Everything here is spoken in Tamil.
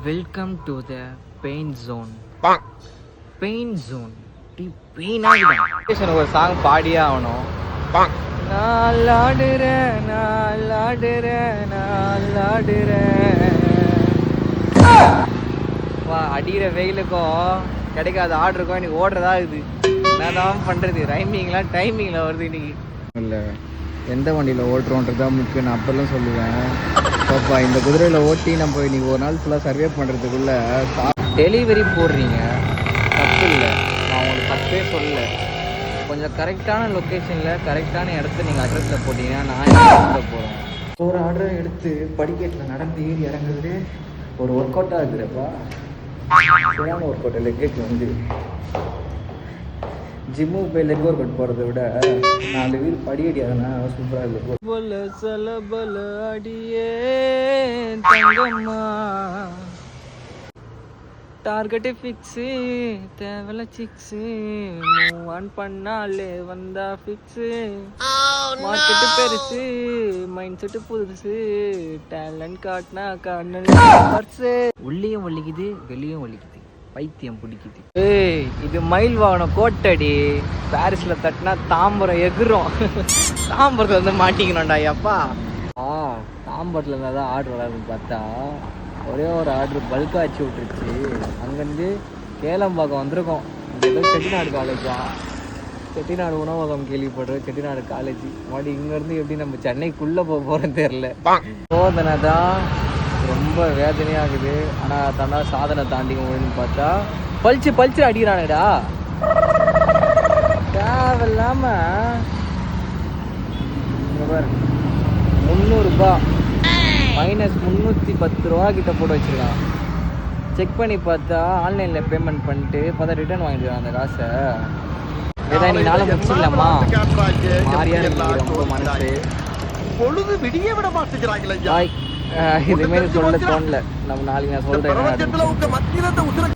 Welcome to the pain zone. Pain zone pain ஆகுது. ஒரு சாங் பாடியே ஆகணும். நான் ஆடுறேன், நான் ஆடுறேன், நான் ஆடுறேன். வா, அடிக்கிற வெயிலுக்கும் கிடைக்காத ஆர்டருக்கும் இன்னைக்கு ஓடுறதா இருக்குது. நான் தான் பண்ணுறது ரைமிங்லாம் டைமிங்கில் வருது இன்னைக்கு. இல்லை, எந்த வண்டியில் ஓட்டுறோன்றது தான் முக்கியம். நான் அப்பெல்லாம் சொல்லுவேன், பாப்பா இந்த குதிரையில் ஓட்டி நம்ம இன்னைக்கு ஒரு நாள் ஃபுல்லாக சர்வே பண்ணுறதுக்குள்ளே டெலிவரி போடுறீங்க, தப்பு இல்லை, நான் உங்களுக்கு தப்பே சொல்லலை. கொஞ்சம் கரெக்டான லொக்கேஷனில் கரெக்டான இடத்த நீங்கள் அட்ரஸில் போட்டிங்கன்னா நான் இடத்துல போகிறேன். ஒரு ஆர்டரை எடுத்து படிக்கட்டில் நடந்து ஏறி இறங்குறது ஒரு ஒர்க் அவுட்டாக இருக்குதுப்பா. சரியான ஒர்க் அவுட். லெக்கேட் வந்து ஜிம்மு போய் லெக் ஒர்க் அவுட் போகிறத விட 4 வீல் படி அடியாதுன்னா சூப்பராக இருக்கும். பல சலபல அடியே தங்கம்மா, டார்கெட்டு ஃபிக்ஸு, தேவல சிக்ஸு, மூவ் ஆன் பண்ணாலே வந்தா ஃபிக்ஸு. மார்க்கெட்டு பெருசு, மைண்ட் செட்டு புதுசு, டேலண்ட் காட்டினா கண்ணன் பர்ஸு. உள்ளேயும் வலிக்குது, வெளியும் வலிக்குது, பைத்தியம் பிடிக்குது. ஏய், இது மயில் வாகனம் கோட்டடி. பாரிஸில் தட்டினா தாம்பரம் எகுறோம். தாம்பரத்தில் வந்து மாட்டிக்கணும்டா அப்பா. தாம்பரத்தில் இருந்தால் தான் ஆர்டர் வராதுன்னு பார்த்தா ஒரே ஒரு ஆர்டர் பல்காக அச்சு விட்டுருச்சு. அங்கேருந்து கேளம்பாக்கம் வந்திருக்கோம். ஏதோ செட்டிநாடு காலேஜா, செட்டிநாடு உணவகம் கேள்விப்படுறோம், செட்டிநாடு காலேஜ். மறுபடி இங்கேருந்து எப்படி நம்ம சென்னைக்குள்ளே போக போகிறோன்னு தெரில. சோதனை தான் ரொம்ப வேதனையாகுது. ஆனால் தாண்டா சாதனை தாண்டிக்க முடியும்னு பார்த்தா பளிச்சு அடிக்கிறானுடா. தேவையில்லாம 300 -310 ரூபா கிட்ட போட்டு வச்சிருக்கான். செக் பண்ணி பார்த்தா ஆன்லைனில் பேமெண்ட் பண்ணிட்டு பார்த்தா ரிட்டர்ன் வாங்கிடுவான் அந்த காசை. ஏதா நீ நாளை முடிச்சிடலாமா? மாறியா ரொம்ப மனசு பொழுது விடிய விட மாட்டேங்கிறாங்களா. இதுமாரி சொல்ல தோணல. நம்ம நாளைக்கு நான் சொல்றேன்.